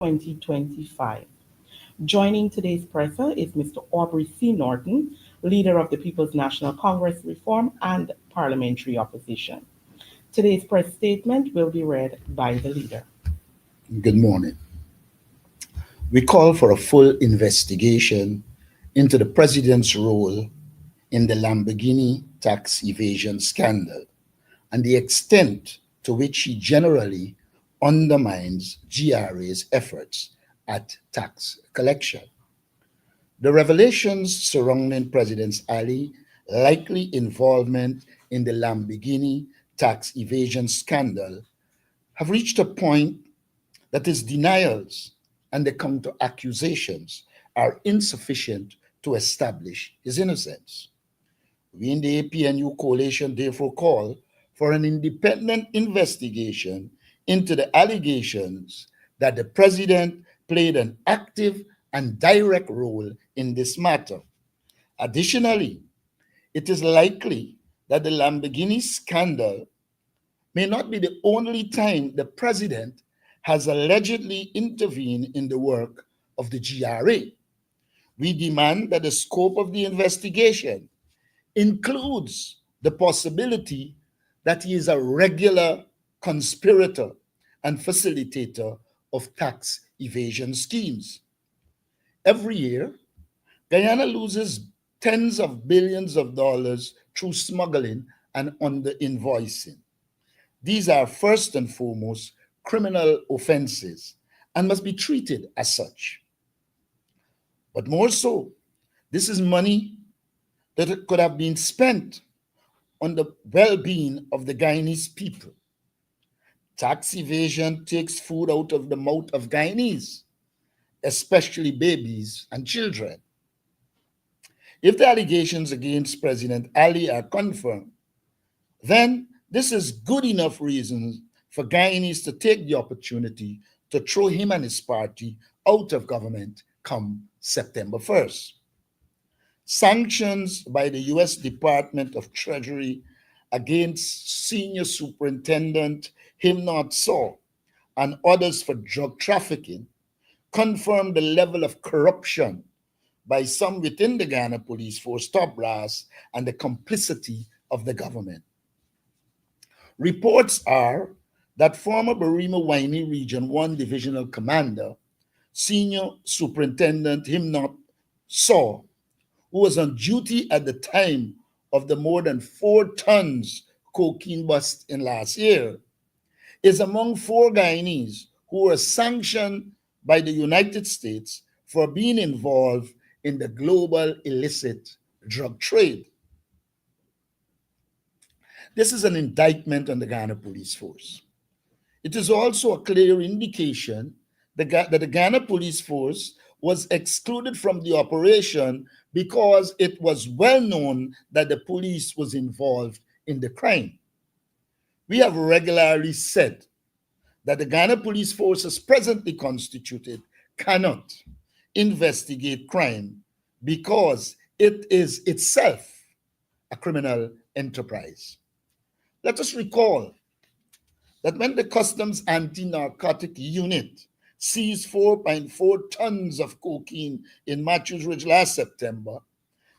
2025. Joining today's presser is Mr. Aubrey C. Norton, leader of the People's National Congress Reform and Parliamentary Opposition. Today's press statement will be read by the leader. Good morning. We call for a full investigation into the president's role in the Lamborghini tax evasion scandal and the extent to which he generally undermines GRA's efforts at tax collection. The revelations surrounding President Ali's likely involvement in the Lamborghini tax evasion scandal have reached a point that his denials and the counter accusations are insufficient to establish his innocence. We in the APNU coalition therefore call for an independent investigation into the allegations that the president played an active and direct role in this matter. Additionally, it is likely that the Lamborghini scandal may not be the only time the president has allegedly intervened in the work of the GRA. We demand that the scope of the investigation includes the possibility that he is a regular conspirator and facilitator of tax evasion schemes. Every year, Guyana loses tens of billions of dollars through smuggling and under-invoicing. These are first and foremost criminal offenses and must be treated as such. But more so, this is money that could have been spent on the well-being of the Guyanese people. Tax evasion takes food out of the mouth of Guyanese, especially babies and children. If the allegations against President Ali are confirmed, then this is good enough reason for Guyanese to take the opportunity to throw him and his party out of government come September 1st. Sanctions by the U.S. Department of Treasury against Senior Superintendent Himnot Saw and others for drug trafficking confirm the level of corruption by some within the Guyana Police Force top brass and the complicity of the government. Reports are that former Barima Waini Region 1 Divisional Commander, Senior Superintendent Himnot Saw, who was on duty at the time of the more than 4 tons cocaine bust in last year, is among 4 Guyanese who were sanctioned by the United States for being involved in the global illicit drug trade. This is an indictment on the Guyana Police Force. It is also a clear indication that the Guyana Police Force was excluded from the operation because it was well known that the police was involved in the crime. We have regularly said that the Guyana Police Force as presently constituted cannot investigate crime because it is itself a criminal enterprise. Let us recall that when the Customs Anti-Narcotic Unit seized 4.4 tons of cocaine in Matthews Ridge last September,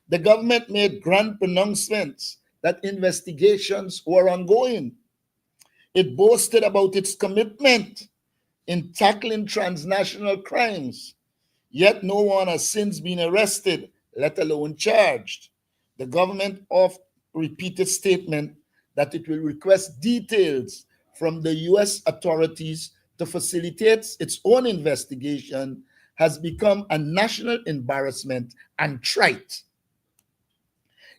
the government made grand pronouncements that investigations were ongoing. It boasted about its commitment in tackling transnational crimes, yet no one has since been arrested, let alone charged. The government of repeated statement that it will request details from the U.S. authorities to facilitate its own investigation has become a national embarrassment and trite.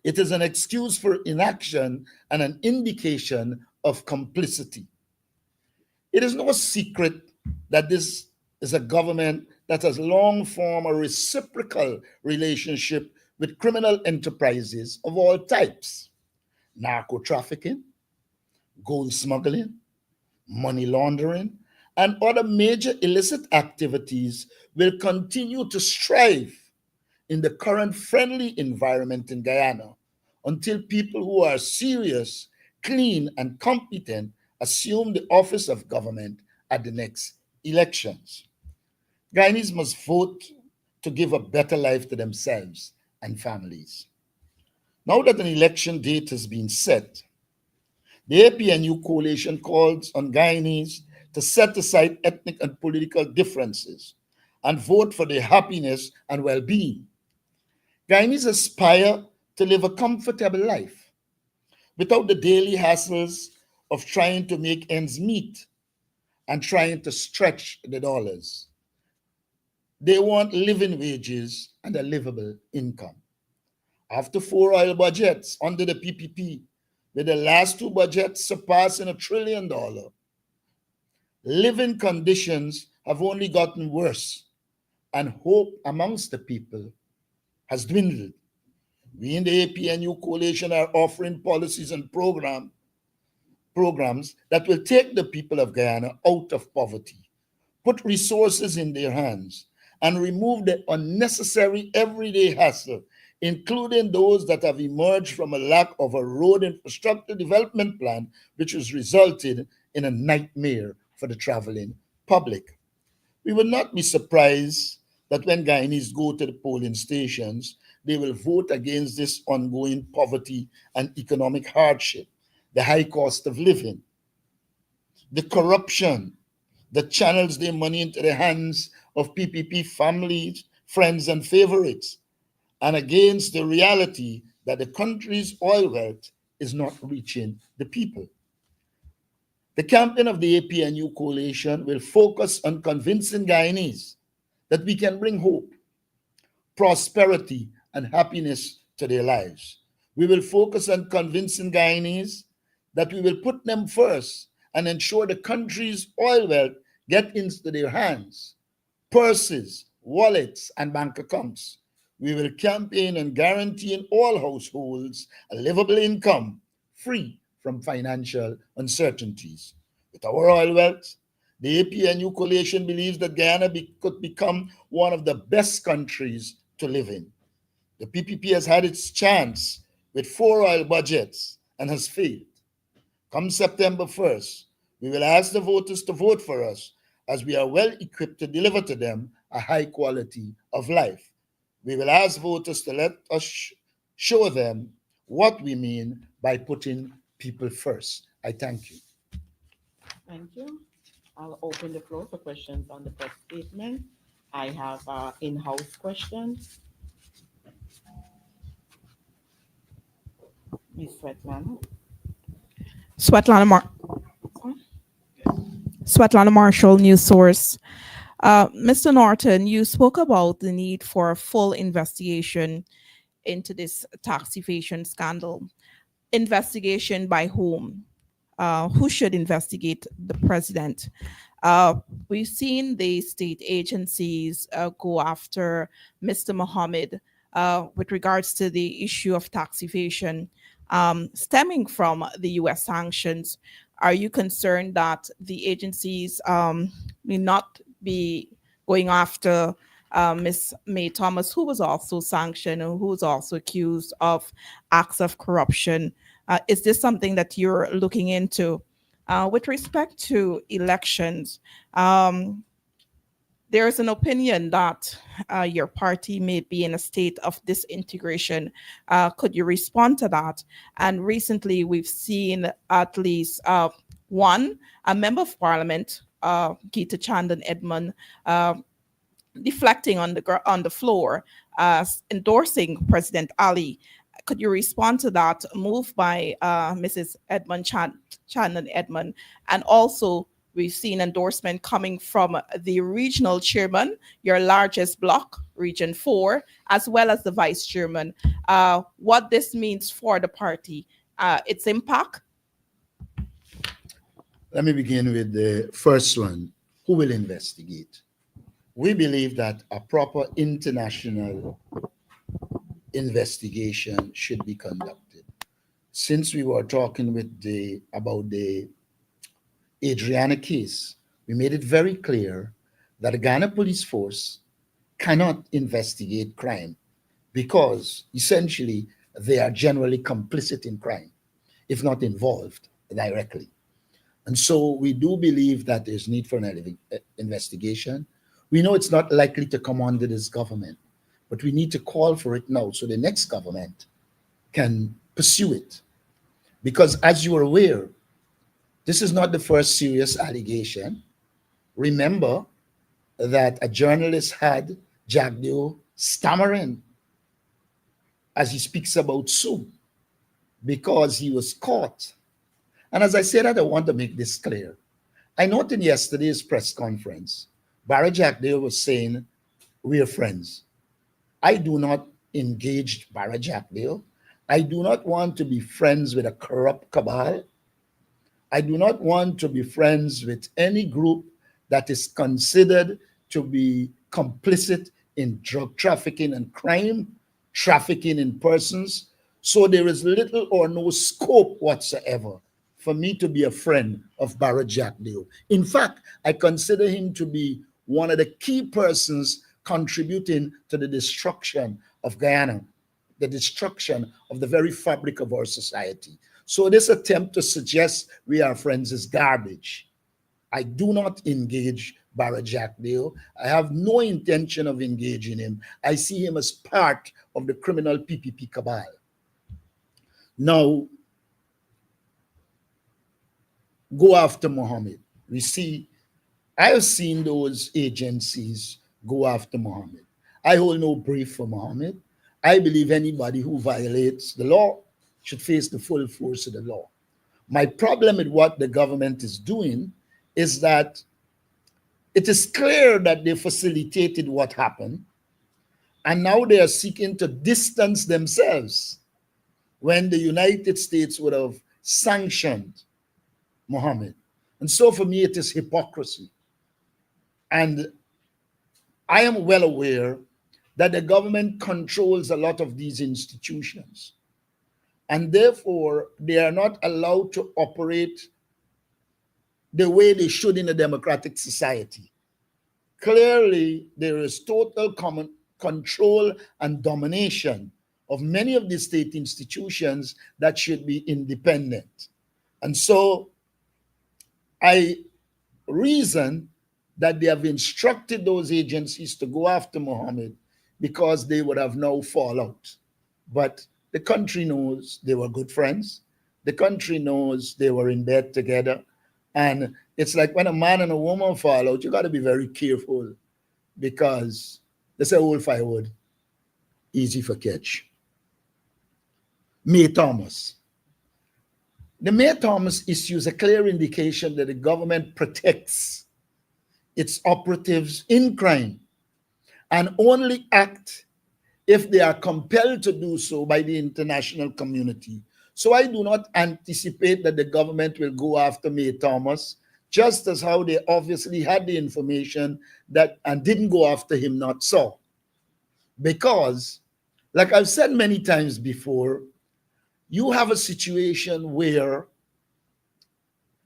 It is an excuse for inaction and an indication of complicity. It is no secret that this is a government that has long formed a reciprocal relationship with criminal enterprises of all types: narco trafficking, gold smuggling, money laundering, and other major illicit activities will continue to strive in the current friendly environment in Guyana until people who are serious, clean, and competent assume the office of government at the next elections. Guyanese must vote to give a better life to themselves and families. Now that an election date has been set, the APNU coalition calls on Guyanese to set aside ethnic and political differences and vote for their happiness and well being. Guyanese aspire to live a comfortable life without the daily hassles of trying to make ends meet and trying to stretch the dollars. They want living wages and a livable income. After four oil budgets under the PPP, with the last two budgets surpassing $1 trillion, living conditions have only gotten worse, and hope amongst the people has dwindled. We in the APNU coalition are offering policies and programs that will take the people of Guyana out of poverty, put resources in their hands, and remove the unnecessary everyday hassle, including those that have emerged from a lack of a road infrastructure development plan, which has resulted in a nightmare for the traveling public. We will not be surprised that when Guyanese go to the polling stations, they will vote against this ongoing poverty and economic hardship, the high cost of living, the corruption that channels their money into the hands of PPP families, friends, and favorites, and against the reality that the country's oil wealth is not reaching the people. The campaign of the APNU coalition will focus on convincing Guyanese that we can bring hope, prosperity, and happiness to their lives. We will focus on convincing Guyanese that we will put them first and ensure the country's oil wealth get into their hands, purses, wallets, and bank accounts. We will campaign on guaranteeing all households a livable income free from financial uncertainties. With our oil wealth, the APNU coalition believes that Guyana could become one of the best countries to live in. The PPP has had its chance with four oil budgets and has failed. Come September 1st, we will ask the voters to vote for us as we are well equipped to deliver to them a high quality of life. We will ask voters to let us show them what we mean by putting people first. I thank you. Thank you. I'll open the floor for questions on the press statement. I have in-house questions. Ms. Svetlana. Svetlana, Svetlana Marshall, News Source. Mr. Norton, you spoke about the need for a full investigation into this tax evasion scandal. Investigation by whom? Who should investigate the president? We've seen the state agencies go after Mr. Mohammed with regards to the issue of tax evasion stemming from the US sanctions. Are you concerned that the agencies may not be going after Ms. May Thomas, who was also sanctioned and who was also accused of acts of corruption? Is this something that you're looking into? With respect to elections, there's an opinion that your party may be in a state of disintegration. Could you respond to that? And recently, we've seen at least one, a member of parliament, Geeta Chandan Edmund, deflecting on the floor, endorsing President Ali. Could you respond to that move by Mrs. Chandan Edmund? And also, we've seen endorsement coming from the regional chairman, your largest block, Region 4, as well as the vice chairman. What this means for the party, its impact? Let me begin with the first one. Who will investigate? We believe that a proper international investigation should be conducted. Since we were talking about the Adriana case, we made it very clear that the Ghana police force cannot investigate crime because essentially they are generally complicit in crime, if not involved directly. And so we do believe that there's need for an investigation. We know it's not likely to come under this government, but we need to call for it now so the next government can pursue it. Because as you are aware, this is not the first serious allegation. Remember that a journalist had Jagdeo stammering as he speaks about Sue because he was caught. And as I said, I want to make this clear. I noted in yesterday's press conference, Barry Jagdeo was saying, we are friends. I do not engage Barry Jagdeo. I do not want to be friends with a corrupt cabal. I do not want to be friends with any group that is considered to be complicit in drug trafficking and crime, trafficking in persons. So there is little or no scope whatsoever for me to be a friend of Barry Jagdeo. In fact, I consider him to be one of the key persons contributing to the destruction of Guyana, the destruction of the very fabric of our society. So this attempt to suggest we are friends is garbage. I do not engage Barry Jagdeo. I have no intention of engaging him. I see him as part of the criminal PPP cabal. Now, go after Mohammed. We see, I have seen those agencies go after Mohammed. I hold no brief for Mohammed. I believe anybody who violates the law should face the full force of the law. My problem with what the government is doing is that it is clear that they facilitated what happened, and now they are seeking to distance themselves when the United States would have sanctioned Mohammed. And so for me, it is hypocrisy. And I am well aware that the government controls a lot of these institutions. And therefore, they are not allowed to operate the way they should in a democratic society. Clearly, there is total common control and domination of many of the state institutions that should be independent. And so I reason that they have instructed those agencies to go after Mohammed because they would have no fallout. But the country knows they were good friends. The country knows they were in bed together. And it's like when a man and a woman fall out, you got to be very careful because they say old firewood, easy for catch. May Thomas. The May Thomas issue is a clear indication that the government protects its operatives in crime and only act if they are compelled to do so by the international community. So I do not anticipate that the government will go after May Thomas, just as how they obviously had the information that and didn't go after him not so. Because, like I've said many times before, you have a situation where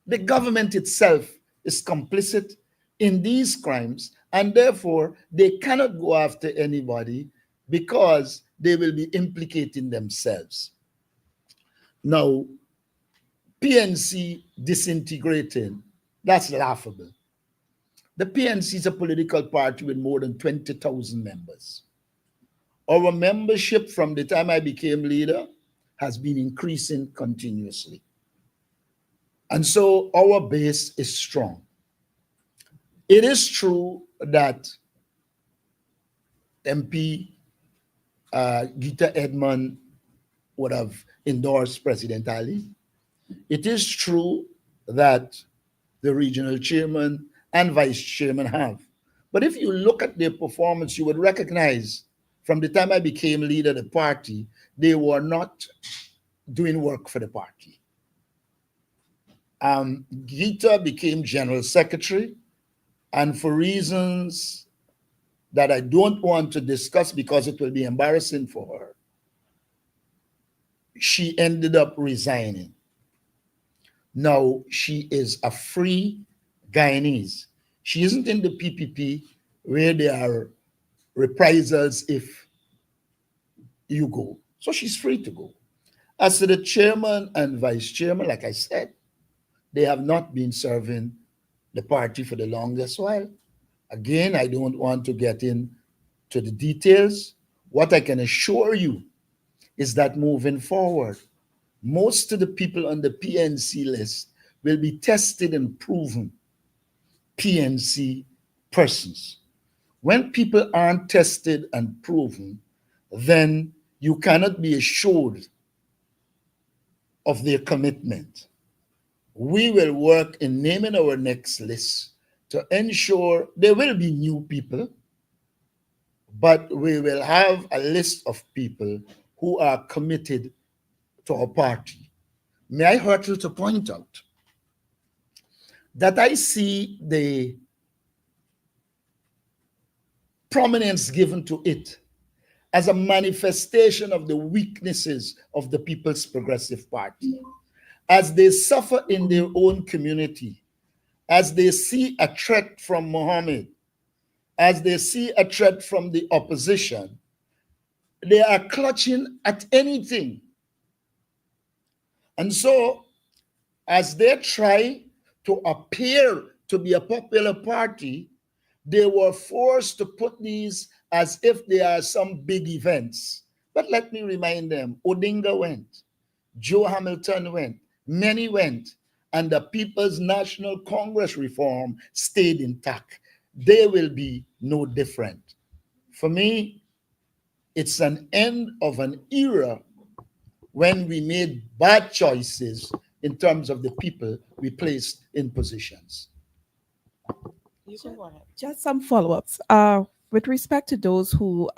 the government itself is complicit in these crimes, and therefore they cannot go after anybody because they will be implicating themselves. Now, PNC disintegrating, that's laughable. The PNC is a political party with more than 20,000 members. Our membership from the time I became leader has been increasing continuously. And so our base is strong. It is true that MP Gita Edmond would have endorsed President Ali. It is true that the regional chairman and vice chairman have. But if you look at their performance, you would recognize from the time I became leader of the party, they were not doing work for the party. Gita became general secretary, and for reasons that I don't want to discuss because it will be embarrassing for her, she ended up resigning. Now she is a free Guyanese. She isn't in the PPP where there are reprisals if you go. So she's free to go. As to the chairman and vice chairman, like I said, they have not been serving the party for the longest while. Again, I don't want to get into the details. What I can assure you is that moving forward, most of the people on the PNC list will be tested and proven PNC persons. When people aren't tested and proven, then you cannot be assured of their commitment. We will work in naming our next list to ensure there will be new people, but we will have a list of people who are committed to our party. May I hurtle to point out that I see the prominence given to it as a manifestation of the weaknesses of the People's Progressive Party. As they suffer in their own community, as they see a threat from Mohammed, as they see a threat from the opposition, they are clutching at anything. And so, as they try to appear to be a popular party, they were forced to put these as if they are some big events. But let me remind them, Odinga went, Joe Hamilton went, many went, and the People's National Congress reform stayed intact. They will be no different. For me, it's an end of an era when we made bad choices in terms of the people we placed in positions. You can go ahead. Just some follow-ups. With respect to those who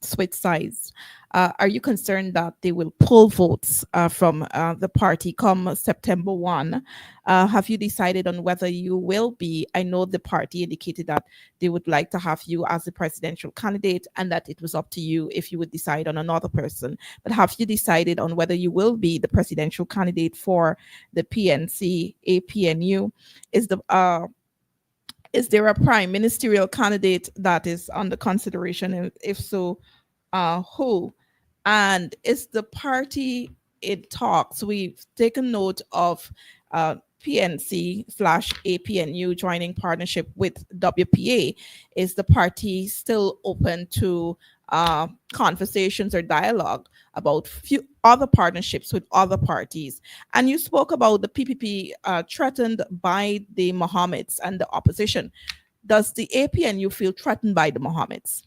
switch sides, are you concerned that they will pull votes from the party come September 1? Have you decided on whether you will be? I know the party indicated that they would like to have you as the presidential candidate and that it was up to you if you would decide on another person. But have you decided on whether you will be the presidential candidate for the PNC, APNU? Is there a prime ministerial candidate that is under consideration? And if so, who? And is the party in talks? We've taken note of PNC/APNU joining partnership with WPA. Is the party still open to conversations or dialogue about few other partnerships with other parties? And you spoke about the PPP threatened by the Mohammeds and the opposition. Does the APNU feel threatened by the Mohammeds?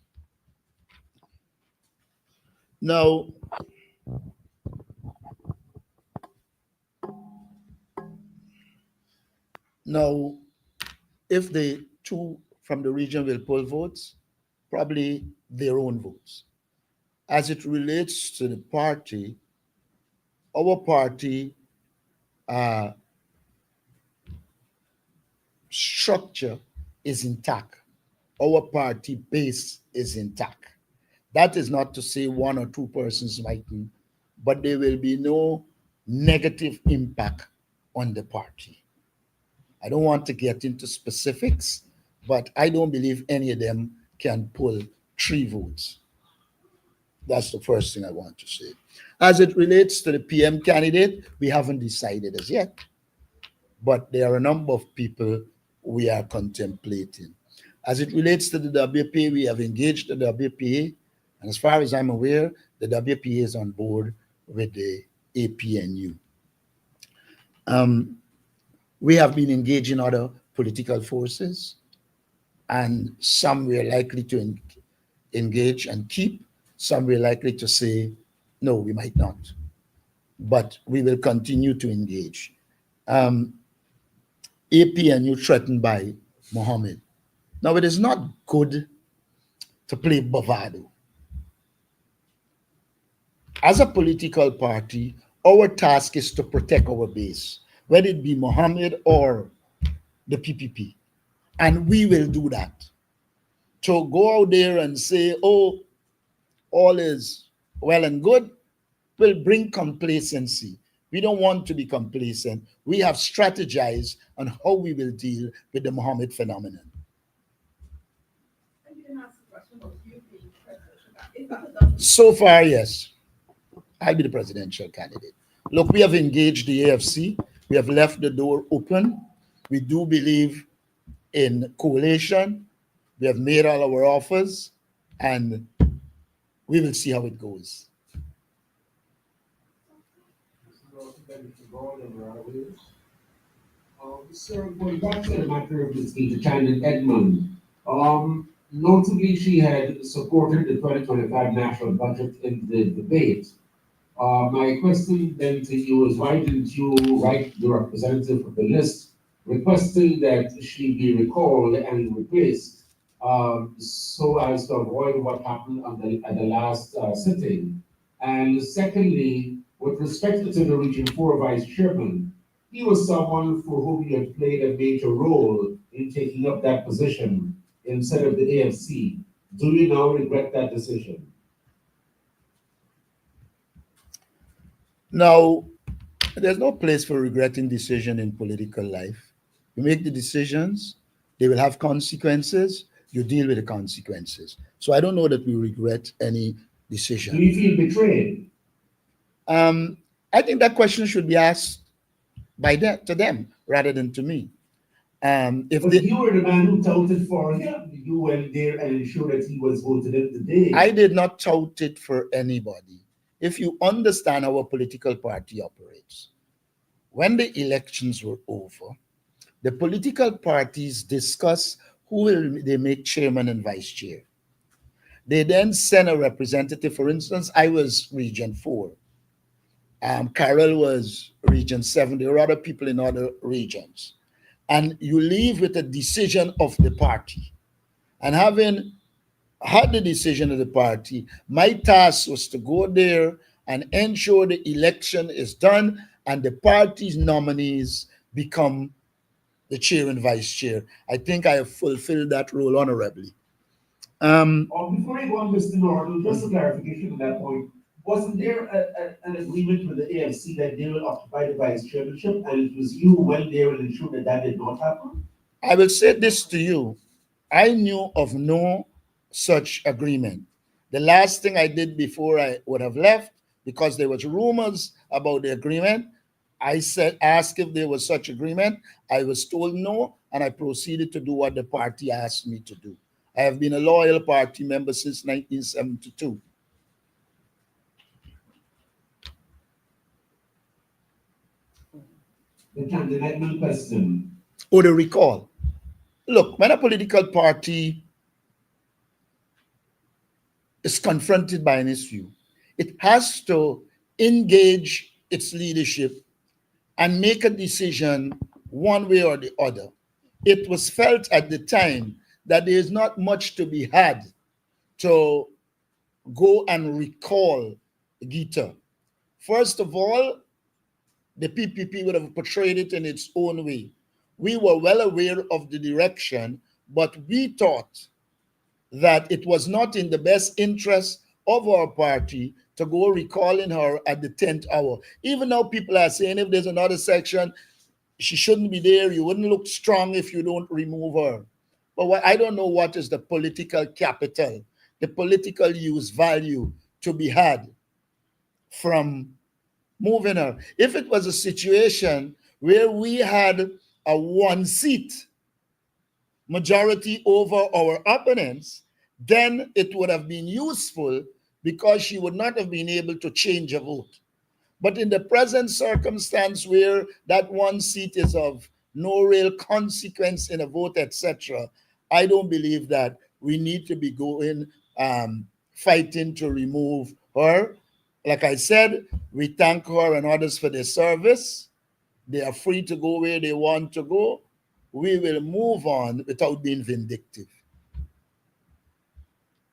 Now, if the two from the region will pull votes, probably their own votes. As it relates to the party, our party structure is intact. Our party base is intact. That is not to say one or two persons might be, but there will be no negative impact on the party. I don't want to get into specifics, but I don't believe any of them can pull 3 votes. That's the first thing I want to say. As it relates to the PM candidate, we haven't decided as yet, but there are a number of people we are contemplating. As it relates to the WPA, we have engaged the WPA, and as far as I'm aware, the WPA is on board with the APNU. We have been engaging other political forces, and some we are likely to engage and keep. Some we're likely to say, no, we might not. But we will continue to engage. APNU threatened by Mohammed. Now, it is not good to play bravado. As a political party, our task is to protect our base, whether it be Mohammed or the PPP. And we will do that. To go out there and say, oh, all is well and good, will bring complacency. We don't want to be complacent. We have strategized on how we will deal with the Mohammed phenomenon. So far, yes. I'll be the presidential candidate. Look, we have engaged the AFC. We have left the door open. We do believe in coalition. We have made all our offers, and we will see how it goes. Sir, going back to the matter of Ms. Gita Chandler Edmond, notably she had supported the 2025 national budget in the debate. My question then to you is why didn't you write the representative of the list requesting that she be recalled and replaced so as to avoid what happened at the last sitting? And secondly, with respect to the Region 4 Vice Chairman, he was someone for whom you had played a major role in taking up that position instead of the AFC. Do you now regret that decision? Now, there's no place for regretting decision in political life. You make the decisions, they will have consequences, you deal with the consequences. So I don't know that we regret any Do decision. you feel betrayed? I think that question should be asked to them rather than to me. If But they, you were the man who touted for him. You went there and ensured that he was voted in today. I did not tout it for anybody. If you understand how a political party operates, when the elections were over, the political parties discuss who will they make chairman and vice chair. They then send a representative. For instance, I was Region 4. Carol was Region 7. There were other people in other regions. And you leave with a decision of the party. And having had the decision of the party, my task was to go there and ensure the election is done and the party's nominees become the chair and vice chair. I think I have fulfilled that role honorably. Before I go on, Mr. Norton, just a clarification on that point. Wasn't there an agreement with the AFC that they will occupy the vice chairmanship, and it was you who went there and ensured that that did not happen? I will say this to you. I knew of no such agreement. The last thing I did before I would have left, because there was rumors about the agreement, asked if there was such agreement. I was told no, and I proceeded to do what the party asked me to do. I have been a loyal party member since 1972. The candidate question. Or the recall. Look, when a political party is confronted by an issue, it has to engage its leadership and make a decision one way or the other. It was felt at the time that there is not much to be had to go and recall Gita. First of all, the PPP would have portrayed it in its own way. We were well aware of the direction, but we thought that it was not in the best interest of our party to go recalling her at the 10th hour. Even now, people are saying if there's another section, she shouldn't be there. You wouldn't look strong if you don't remove her. But I don't know what is the political capital, the political use value to be had from moving her. If it was a situation where we had a one seat majority over our opponents, then it would have been useful because she would not have been able to change a vote. But in the present circumstance where that one seat is of no real consequence in a vote, etc., I don't believe that we need to be going fighting to remove her. Like I said, we thank her and others for their service. They are free to go where they want to go. We will move on without being vindictive.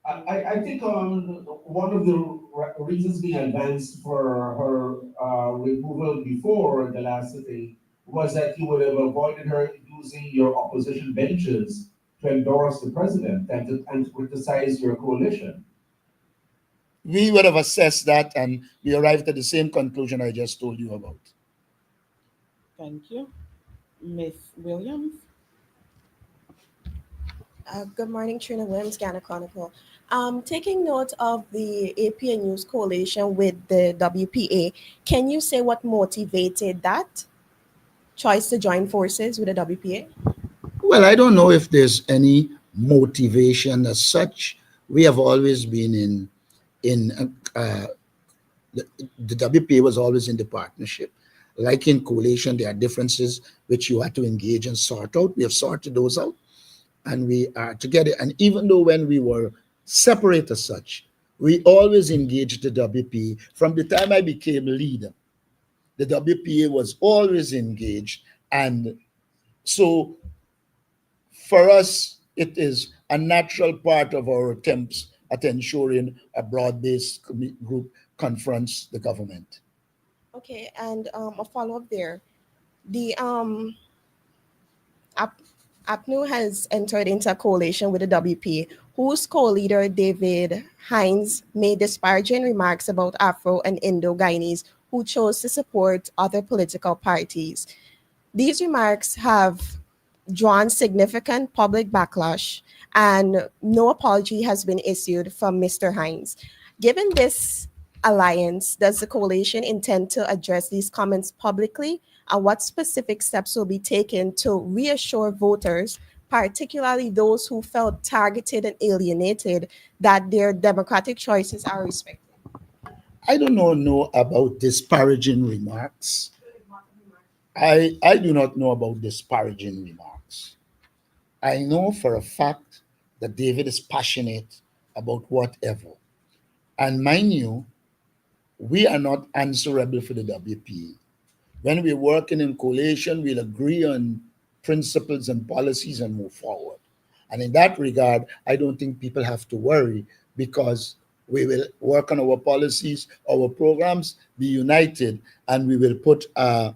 I think one of the reasons being advanced for her removal before the last sitting was that you would have avoided her using your opposition benches to endorse the president and to criticize your coalition. We would have assessed that and we arrived at the same conclusion I just told you about. Thank you. Ms. Williams? Good morning, Trina Williams, Ghana Chronicle. Taking note of the APA News coalition with the WPA, can you say what motivated that choice to join forces with the WPA? Well, I don't know if there's any motivation as such. We have always been the WPA was always in the partnership. Like in coalition, there are differences which you have to engage and sort out. We have sorted those out, and we are together. And even though when we were separate as such, we always engaged the WPA. From the time I became leader, the WPA was always engaged. And so for us, it is a natural part of our attempts at ensuring a broad-based group confronts the government. Okay, and a follow-up there. The APNU has entered into a coalition with the WPA, whose co-leader David Hines made disparaging remarks about Afro and Indo-Guyanese who chose to support other political parties. These remarks have drawn significant public backlash, and no apology has been issued from Mr. Hines. Given this alliance, does the coalition intend to address these comments publicly? And what specific steps will be taken to reassure voters, particularly those who felt targeted and alienated, that their democratic choices are respected? I do not know about disparaging remarks. I do not know about disparaging remarks. I know for a fact that David is passionate about whatever. And mind you, we are not answerable for the WPA. When we're working in coalition, we'll agree on principles and policies and move forward. And in that regard, I don't think people have to worry, because we will work on our policies, our programs, be united, and we will put a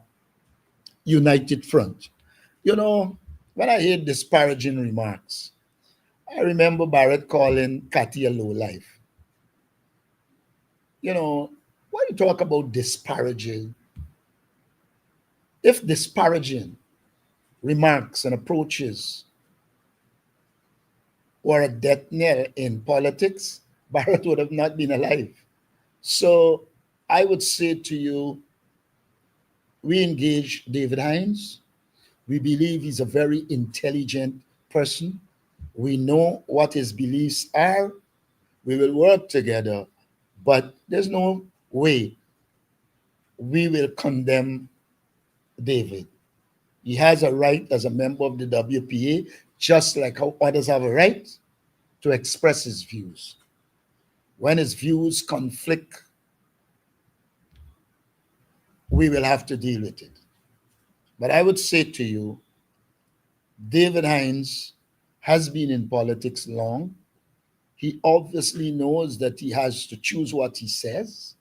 united front. You know, when I hear disparaging remarks, I remember Barrett calling Cathy a lowlife. You know, when you talk about disparaging, if disparaging remarks and approaches were a death knell in politics, Barrett would have not been alive. So I would say to you, we engage David Hines. We believe he's a very intelligent person. We know what his beliefs are. We will work together, but there's no way we will condemn David. He has a right as a member of the WPA, just like how others have a right to express his views. When his views conflict, we will have to deal with it. But I would say to you, David Hines has been in politics long. He obviously knows that he has to choose what he says.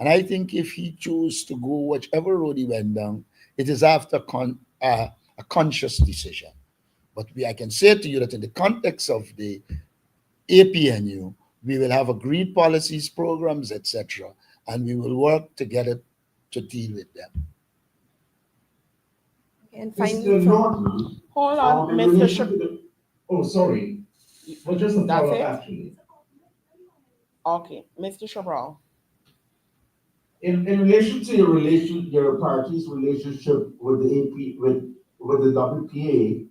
And I think if he chooses to go whichever road he went down, it is after a conscious decision. But I can say to you that in the context of the APNU, we will have agreed policies, programs, etc., and we will work together to deal with them. And Mr. finally, Norton, Hold on, in Mr. relation to the, oh, sorry, well, just a That's follow-up it? actually. Okay, Mr. Chabral. In relation to your party's relationship with the AP, with the WPA,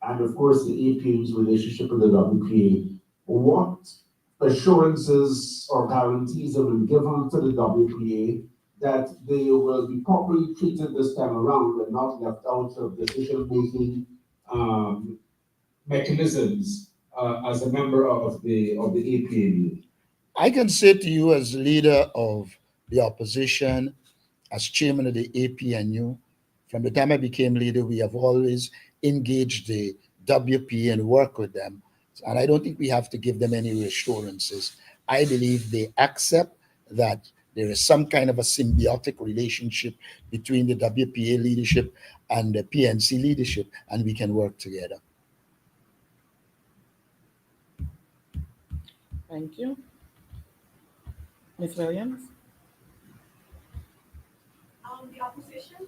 and of course the APN's relationship with the WPA, what assurances or guarantees have been given to the WPA that they will be properly treated this time around and not left out of decision-making mechanisms as a member of the APNU? I can say to you, as leader of the opposition, as chairman of the APNU, from the time I became leader, we have always engaged the WPA and worked with them. And I don't think we have to give them any reassurances. I believe they accept that there is some kind of a symbiotic relationship between the WPA leadership and the PNC leadership, and we can work together. Thank you. Ms. Williams? The opposition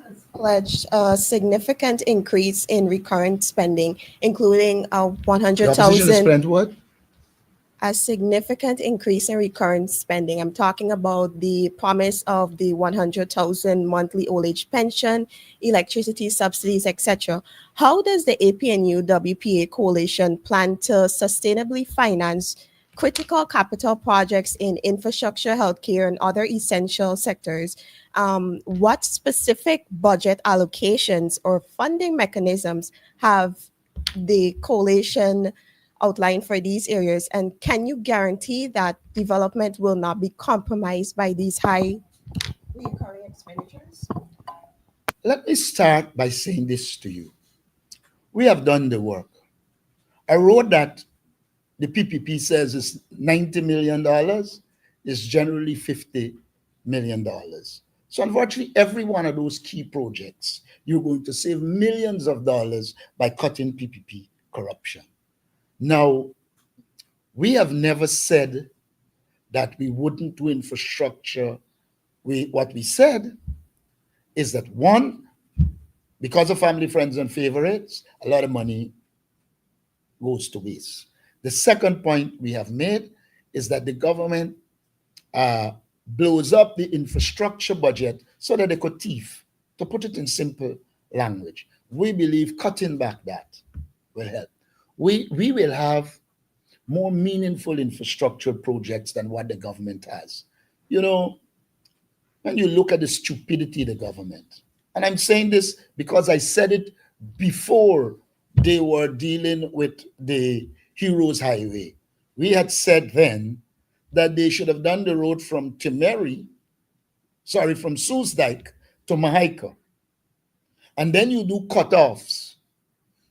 has pledged a significant increase in recurrent spending, including The opposition has 100,000. spent what? a significant increase in recurrent spending. I'm talking about the promise of the 100,000 monthly old age pension, electricity subsidies, etc. How does the APNU WPA coalition plan to sustainably finance critical capital projects in infrastructure, healthcare, and other essential sectors? What specific budget allocations or funding mechanisms have the coalition outlined for these areas? And can you guarantee that development will not be compromised by these high recurring expenditures? Let me start by saying this to you. We have done the work. A road that the PPP says is $90 million is generally $50 million. So unfortunately, every one of those key projects, you're going to save millions of dollars by cutting PPP corruption. Now, we have never said that we wouldn't do infrastructure. What we said is that, one, because of family, friends, and favorites, a lot of money goes to waste. The second point we have made is that the government blows up the infrastructure budget so that they could thief. To put it in simple language, we believe cutting back that will help. We will have more meaningful infrastructure projects than what the government has. You know, when you look at the stupidity of the government, and I'm saying this because I said it before they were dealing with the Heroes Highway. We had said then that they should have done the road from from Soesdijk to Mahika. And then you do cutoffs.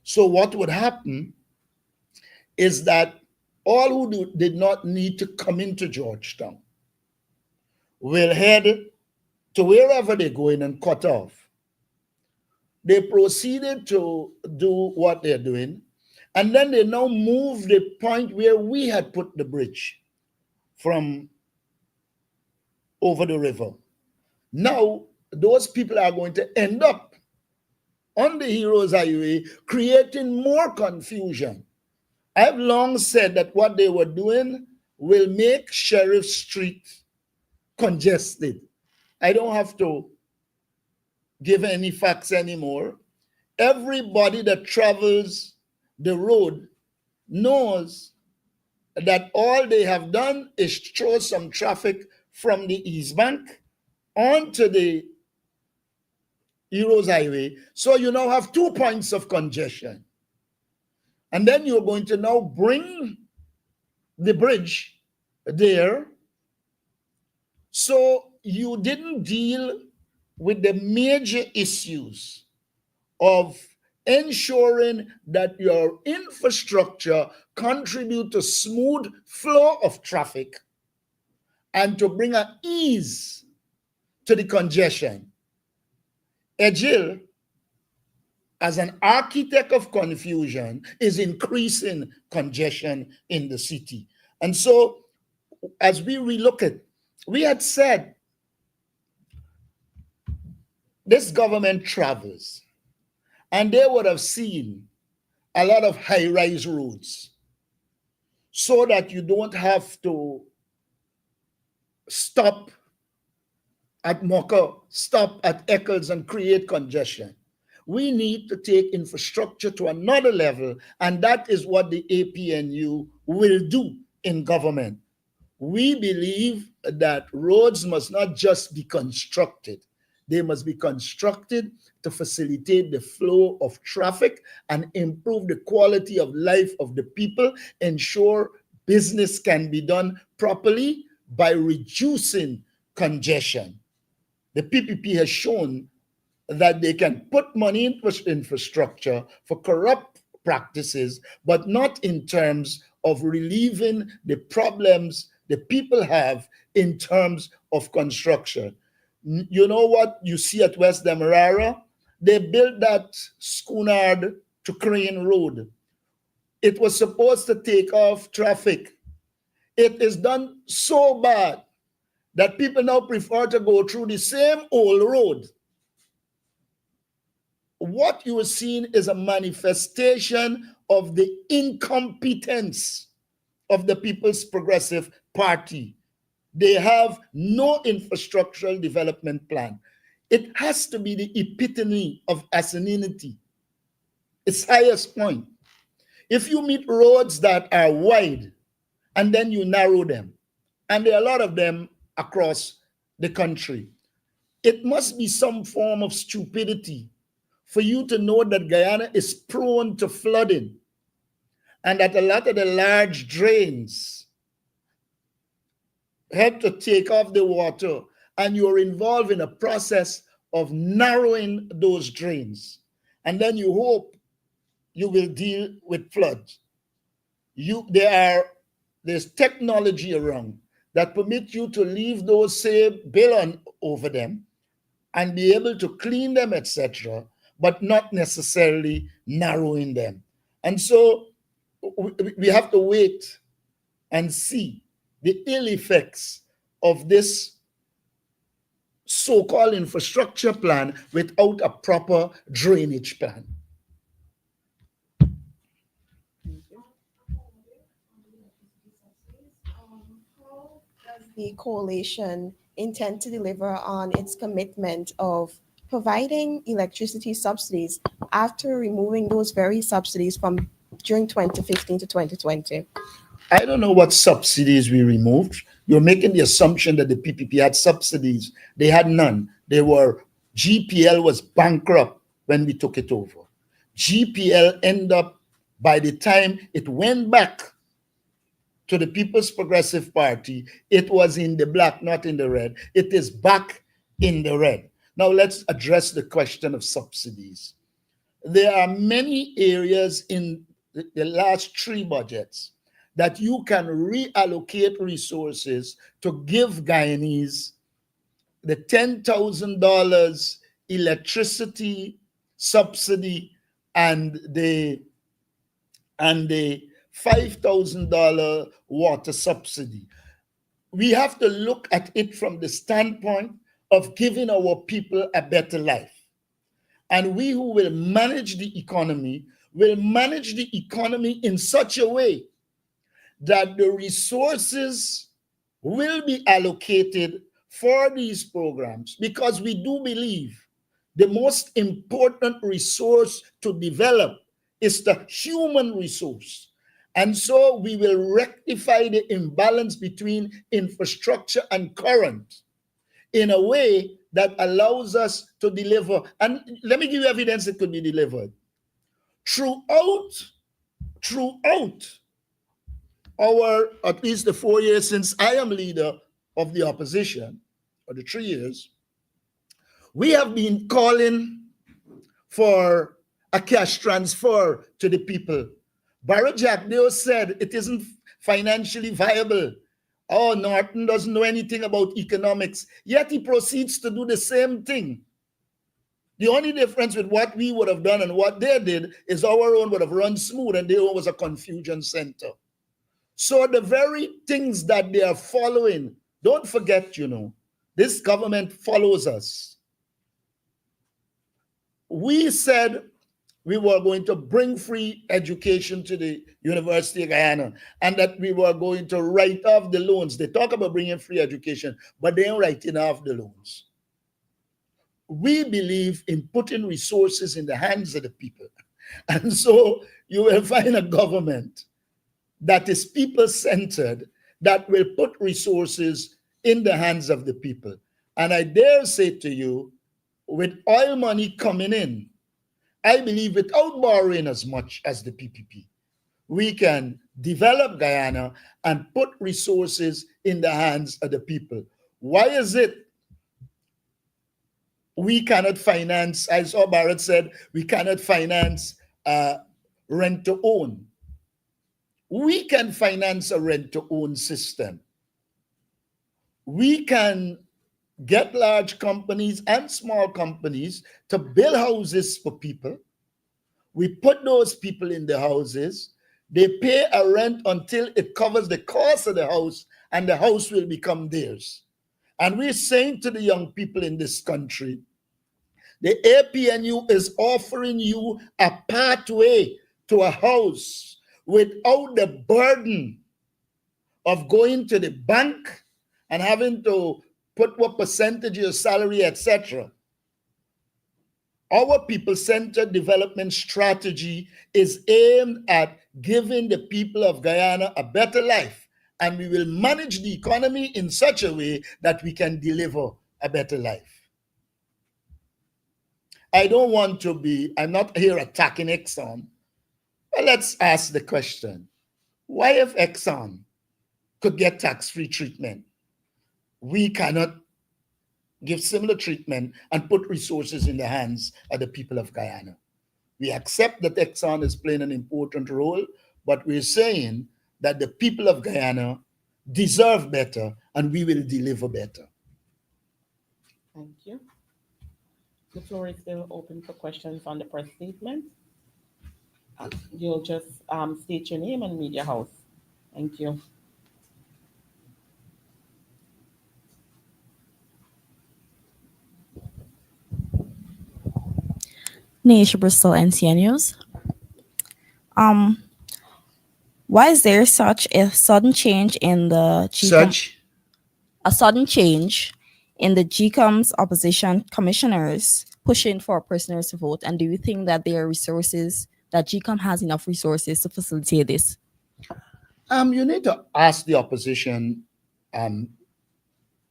So what would happen is that all who did not need to come into Georgetown will head to wherever they're going and cut off. They proceeded to do what they're doing, and then they now move the point where we had put the bridge from over the river. Now, those people are going to end up on the Heroes Highway, creating more confusion. I've long said that what they were doing will make Sheriff Street congested. I don't have to give any facts anymore. Everybody that travels the road knows that all they have done is throw some traffic from the East Bank onto the Heroes Highway. So you now have 2 points of congestion. And then you're going to now bring the bridge there. So you didn't deal with the major issues of ensuring that your infrastructure contribute to smooth flow of traffic and to bring an ease to the congestion. Ejil, as an architect of confusion, is increasing congestion in the city. And so as we relook at, we had said this government travels, and they would have seen a lot of high-rise roads so that you don't have to stop at Mocha, stop at Eccles and create congestion. We need to take infrastructure to another level, and that is what the APNU will do in government. We believe that roads must not just be constructed. They must be constructed to facilitate the flow of traffic and improve the quality of life of the people, ensure business can be done properly by reducing congestion. The PPP has shown that they can put money into infrastructure for corrupt practices, but not in terms of relieving the problems the people have in terms of construction. You know what you see at West Demerara? They built that Schoonard to Crane Road. It was supposed to take off traffic. It is done so bad that people now prefer to go through the same old road. What you are seeing is a manifestation of the incompetence of the People's Progressive Party. They have no infrastructural development plan. It has to be the epitome of asininity, its highest point. If you meet roads that are wide and then you narrow them, and there are a lot of them across the country, it must be some form of stupidity for you to know that Guyana is prone to flooding and that a lot of the large drains help to take off the water, and you're involved in a process of narrowing those drains. And then you hope you will deal with floods. There's technology around that permit you to leave those, say, bailon over them and be able to clean them, etc., but not necessarily narrowing them. And so we have to wait and see the ill effects of this so-called infrastructure plan without a proper drainage plan. How does the coalition intend to deliver on its commitment of providing electricity subsidies after removing those very subsidies from during 2015 to 2020? I don't know what subsidies we removed. You're making the assumption that the PPP had subsidies. They had none. GPL was bankrupt when we took it over. GPL ended up, by the time it went back to the People's Progressive Party, it was in the black, not in the red. It is back in the red. Now let's address the question of subsidies. There are many areas in the last 3 budgets that you can reallocate resources to give Guyanese the $10,000 electricity subsidy and the $5,000 water subsidy. We have to look at it from the standpoint of giving our people a better life. And we who will manage the economy will manage the economy in such a way that the resources will be allocated for these programs, because we do believe the most important resource to develop is the human resource. And so we will rectify the imbalance between infrastructure and current in a way that allows us to deliver. And let me give you evidence it could be delivered. Throughout our, at least the 4 years since I am leader of the opposition, or the 3 years, we have been calling for a cash transfer to the people. Barrett Jackdaw said it isn't financially viable. Oh, Norton doesn't know anything about economics, yet he proceeds to do the same thing. The only difference with what we would have done and what they did is our own would have run smooth and their own was a confusion center. So the very things that they are following, don't forget, this government follows us. We said we were going to bring free education to the University of Guyana and that we were going to write off the loans. They talk about bringing free education, but they ain't writing off the loans. We believe in putting resources in the hands of the people. And so you will find a government that is people-centered, that will put resources in the hands of the people. And I dare say to you, with oil money coming in, I believe without borrowing as much as the PPP, we can develop Guyana and put resources in the hands of the people. Why is it we cannot finance, as Barrett said, we cannot finance rent to own? We can finance a rent to own system. We can get large companies and small companies to build houses for people. We put those people in the houses. They pay a rent until it covers the cost of the house, and the house will become theirs. And we're saying to the young people in this country, the APNU is offering you a pathway to a house without the burden of going to the bank and having to put what percentage of your salary, etc. Our people-centered development strategy is aimed at giving the people of Guyana a better life, and we will manage the economy in such a way that we can deliver a better life. I don't want to be, I'm not here attacking Exxon, but let's ask the question, why if Exxon could get tax-free treatment, we cannot give similar treatment and put resources in the hands of the people of Guyana? We accept that Exxon is playing an important role, but we're saying that the people of Guyana deserve better and we will deliver better. Thank you. The floor is still open for questions on the press statement. You'll just state your name and media house. Thank you. Nisha Bristol, NCN News. Why is there such a sudden change in the GCOM's opposition commissioners pushing for prisoners to vote? And do you think that there are resources, that GCOM has enough resources to facilitate this? You need to ask the opposition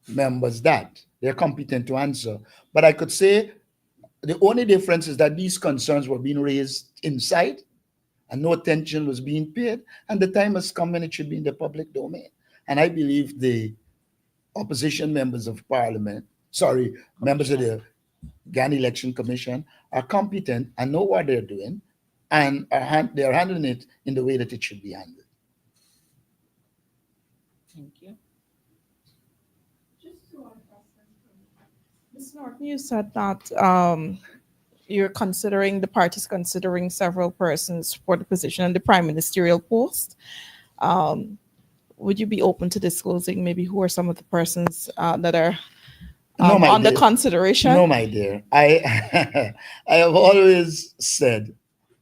members that. They're competent to answer. But I could say the only difference is that these concerns were being raised inside and no attention was being paid, and the time has come when it should be in the public domain. And I believe the opposition members of parliament, members of the Guyana Election Commission are competent and know what they're doing, and they're handling it in the way that it should be handled. Thank you. Just one question. Ms. Norton, you said that the party's considering several persons for the position and the prime ministerial post. Would you be open to disclosing maybe who are some of the persons that are under consideration? No, my dear. I have always said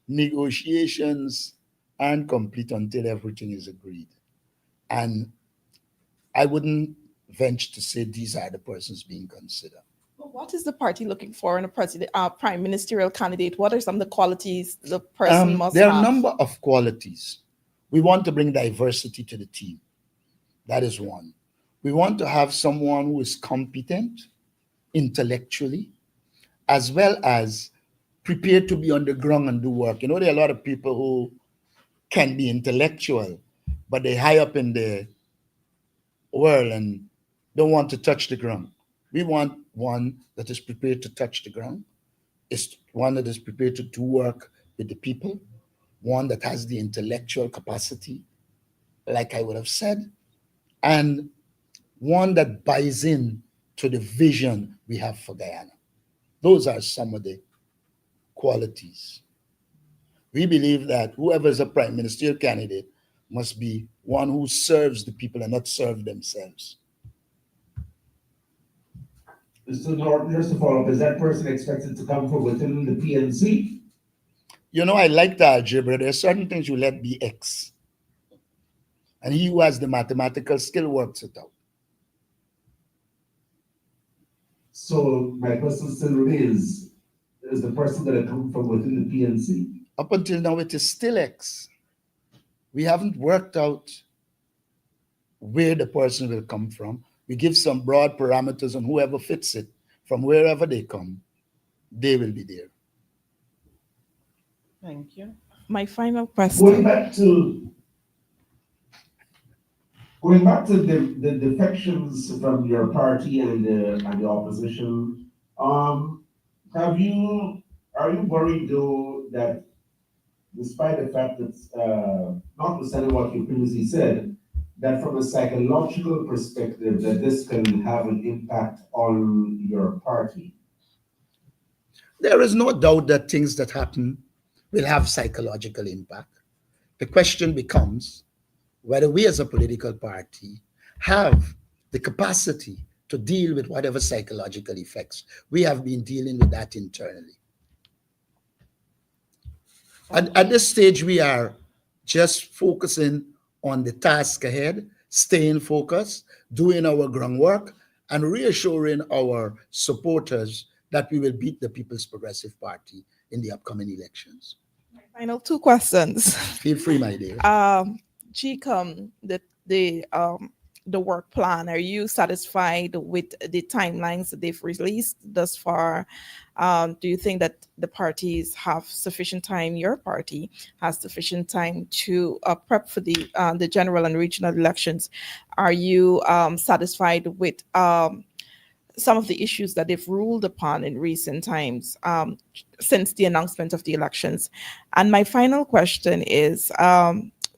negotiations aren't complete until everything is agreed. And I wouldn't venture to say these are the persons being considered. Well, what is the party looking for in a prime ministerial candidate? What are some of the qualities the person must have? There are a number of qualities. We want to bring diversity to the team. That is one. We want to have someone who is competent intellectually, as well as prepared to be on the ground and do work. You know, there are a lot of people who can be intellectual, but they're high up in the world and don't want to touch the ground. We want one that is prepared to touch the ground, is one that is prepared to do work with the people, one that has the intellectual capacity, like I would have said, and one that buys in to the vision we have for Guyana. Those are some of the qualities. We believe that whoever is a prime ministerial candidate must be one who serves the people and not serve themselves. Mr. Norton, just to follow up, is that person expected to come from within the PNC? You know, I like the algebra. There are certain things you let be X. And he who has the mathematical skill works it out. So my question still remains, is the person going to come from within the PNC? Up until now, it is still X. We haven't worked out where the person will come from. We give some broad parameters on whoever fits it. From wherever they come, they will be there. Thank you. My final question. Going back to the defections from your party and the opposition, are you worried though that despite the fact that notwithstanding what you previously said, that from a psychological perspective, that this can have an impact on your party? There is no doubt that things that happen will have psychological impact. The question becomes whether we as a political party have the capacity to deal with whatever psychological effects. We have been dealing with that internally. At this stage, we are just focusing on the task ahead, staying focused, doing our groundwork, and reassuring our supporters that we will beat the People's Progressive Party in the upcoming elections. Final two questions. Feel free, my dear. GCOM, the work plan, are you satisfied with the timelines that they've released thus far? Do you think that the parties have sufficient time, your party has sufficient time to prep for the general and regional elections? Are you satisfied with some of the issues that they've ruled upon in recent times since the announcement of the elections? And my final question is,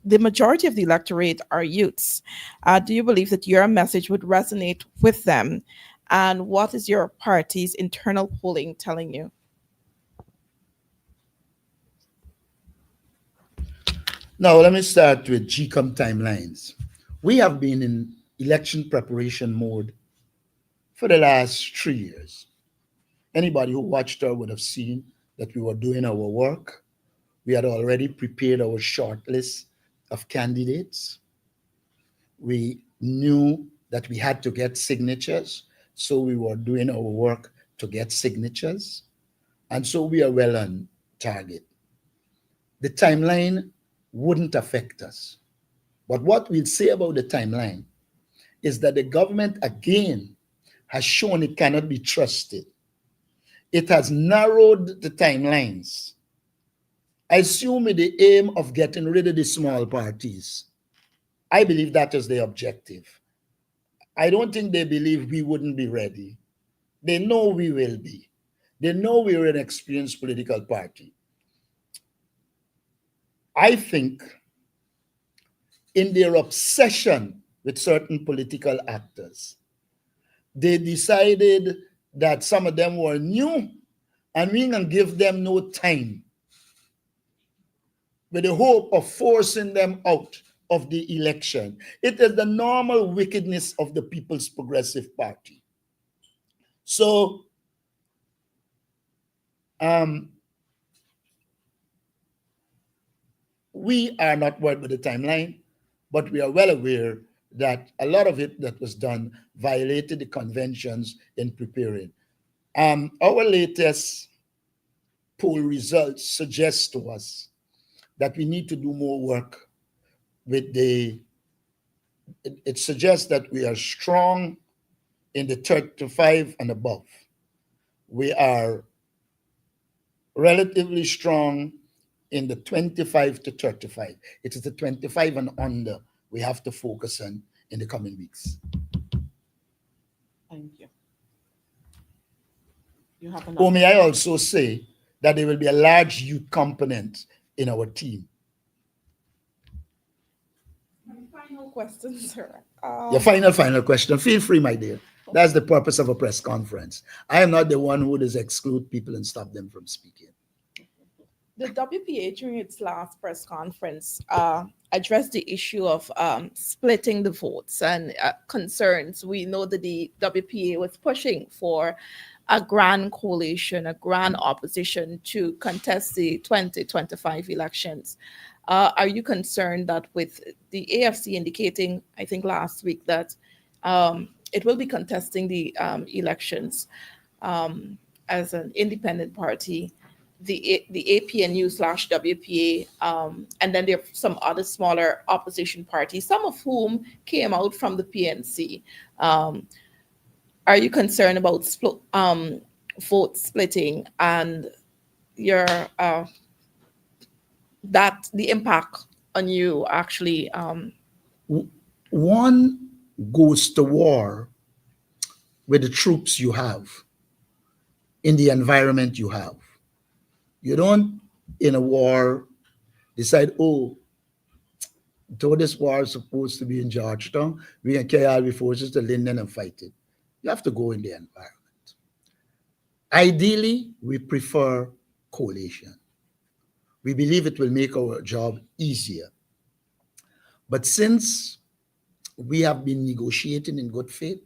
the majority of the electorate are youths. Do you believe that your message would resonate with them? And what is your party's internal polling telling you? Now, let me start with GCOM timelines. We have been in election preparation mode for the last 3 years. Anybody who watched her would have seen that we were doing our work. We had already prepared our short list of candidates. We knew that we had to get signatures, so we were doing our work to get signatures. And so we are well on target. The timeline wouldn't affect us. But what we'll say about the timeline is that the government, again, has shown it cannot be trusted. It has narrowed the timelines. I assume with the aim of getting rid of the small parties. I believe that is the objective. I don't think they believe we wouldn't be ready. They know we will be. They know we're an experienced political party. I think in their obsession with certain political actors, they decided that some of them were new and we can give them no time with the hope of forcing them out of the election. It is the normal wickedness of the People's Progressive Party. So, we are not worried with the timeline, but we are well aware that a lot of it that was done violated the conventions in preparing. Our latest poll results suggest to us that we need to do more work with it suggests that we are strong in the 35 and above. We are relatively strong in the 25 to 35. It is the 25 and under we have to focus on in the coming weeks. Thank you. You have Or may I also say that there will be a large youth component in our team. My final question, sir. Your final question. Feel free, my dear. That's the purpose of a press conference. I am not the one who does exclude people and stop them from speaking. The WPA, during its last press conference, addressed the issue of splitting the votes and concerns. We know that the WPA was pushing for a grand coalition, a grand opposition to contest the 2025 elections. Are you concerned that with the AFC indicating, I think last week, that it will be contesting the elections as an independent party, the APNU/WPA, and then there are some other smaller opposition parties, some of whom came out from the PNC. Are you concerned about vote splitting and your that the impact on you actually? One goes to war with the troops you have in the environment you have. You don't, in a war, decide, oh, though this war is supposed to be in Georgetown, we can carry our forces to Linden and fight it. You have to go in the environment. Ideally, we prefer coalition. We believe it will make our job easier. But since we have been negotiating in good faith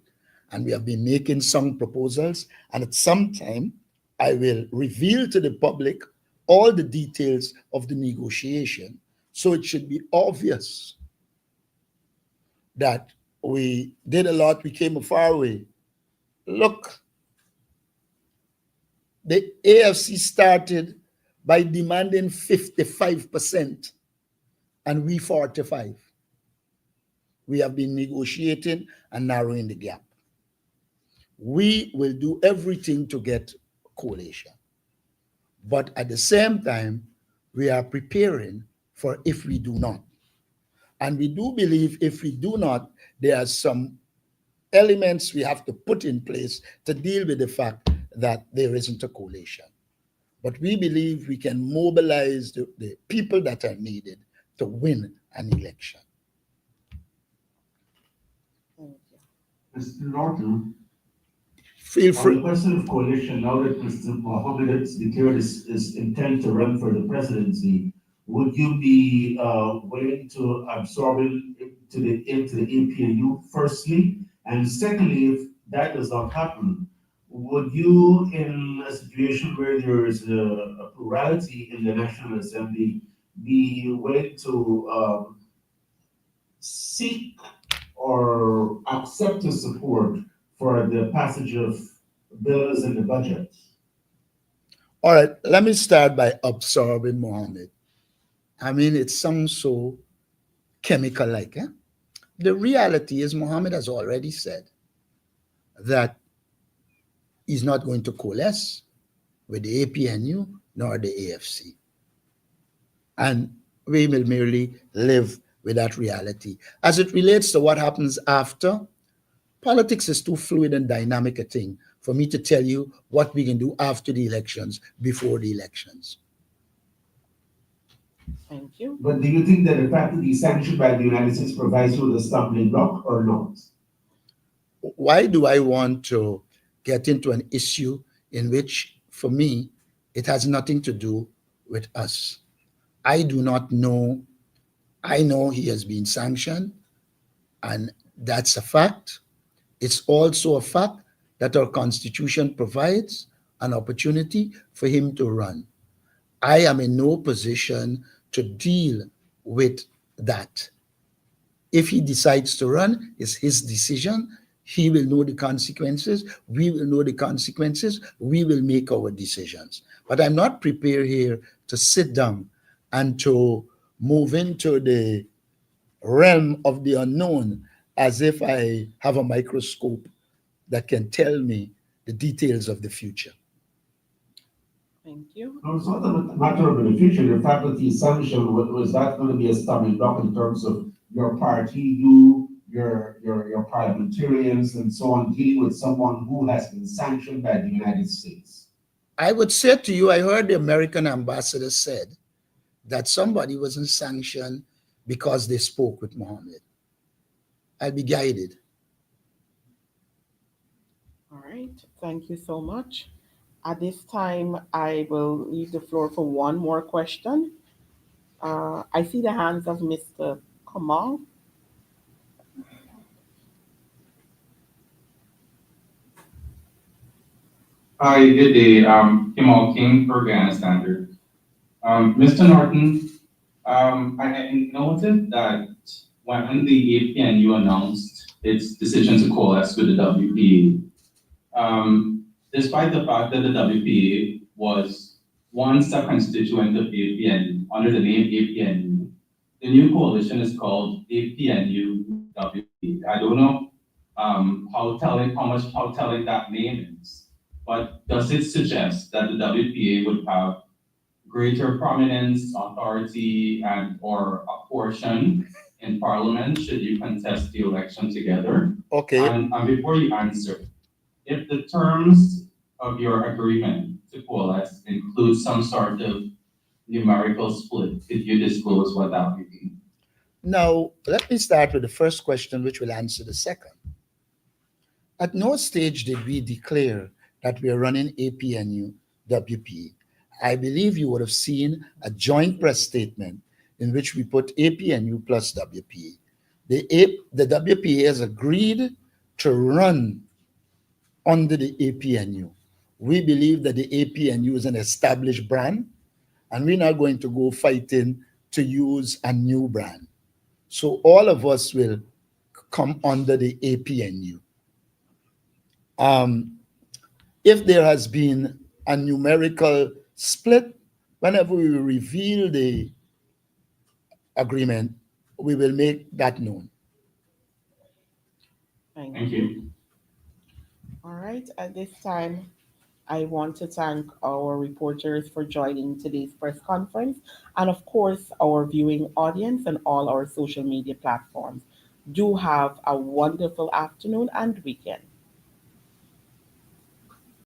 and we have been making some proposals, and at some time, I will reveal to the public all the details of the negotiation, so it should be obvious that we did a lot, we came a far way. Look, the AFC started by demanding 55% and we 45. We have been negotiating and narrowing the gap. We will do everything to get coalition. But at the same time, we are preparing for if we do not. And we do believe if we do not, there are some elements we have to put in place to deal with the fact that there isn't a coalition. But we believe we can mobilize the people that are needed to win an election. Thank you. Mr. Norton, Feel on the free. question of coalition, now that Mr. Mohammed has declared his intent to run for the presidency, would you be willing to absorb into the APNU firstly? And secondly, if that does not happen, would you, in a situation where there is a plurality in the National Assembly, be willing to seek or accept the support for the passage of bills in the budget? All right, let me start by absorbing Mohammed. I mean, it sounds so chemical-like. Eh? The reality is Mohammed has already said that he's not going to coalesce with the APNU nor the AFC. And we will merely live with that reality. As it relates to what happens after, politics is too fluid and dynamic a thing for me to tell you what we can do after the elections, before the elections. Thank you. But do you think that the fact that he's sanctioned by the United States provides you with a stumbling block or not? Why do I want to get into an issue in which, for me, it has nothing to do with us? I do not know. I know he has been sanctioned, and that's a fact. It's also a fact that our Constitution provides an opportunity for him to run. I am in no position to deal with that. If he decides to run, it's his decision. He will know the consequences. We will know the consequences. We will make our decisions. But I'm not prepared here to sit down and to move into the realm of the unknown as if I have a microscope that can tell me the details of the future. Thank you. No, it's not a matter of the future. The fact that he's sanctioned, was that going to be a stumbling block in terms of your party, your parliamentarians, and so on, dealing with someone who has been sanctioned by the United States? I would say to you, I heard the American ambassador said that somebody wasn't sanctioned because they spoke with Mohammed. I'll be guided. All right. Thank you so much. At this time, I will leave the floor for one more question. I see the hands of Mr. Kamal. Hi, good day. Kimal King for Ghana Standard. Mr. Norton, I noted that when the APNU announced its decision to coalesce with the WPA, despite the fact that the WPA was once a constituent of APNU under the name APNU, the new coalition is called APNU-WPA. I don't know how telling that name is, but does it suggest that the WPA would have greater prominence, authority, and or a portion in Parliament should you contest the election together? Okay. And before you answer, if the terms of your agreement to coalesce include some sort of numerical split, could you disclose what that would be? Now, let me start with the first question, which will answer the second. At no stage did we declare that we are running APNU WPA. I believe you would have seen a joint press statement in which we put APNU plus WPA. The WPA has agreed to run under the APNU. We believe that the APNU is an established brand, and we're not going to go fighting to use a new brand. So all of us will come under the APNU. If there has been a numerical split, whenever we reveal the agreement, we will make that known. Thank Thank you. you. All right, at this time, I want to thank our reporters for joining today's press conference, and of course, our viewing audience and all our social media platforms. Do have a wonderful afternoon and weekend.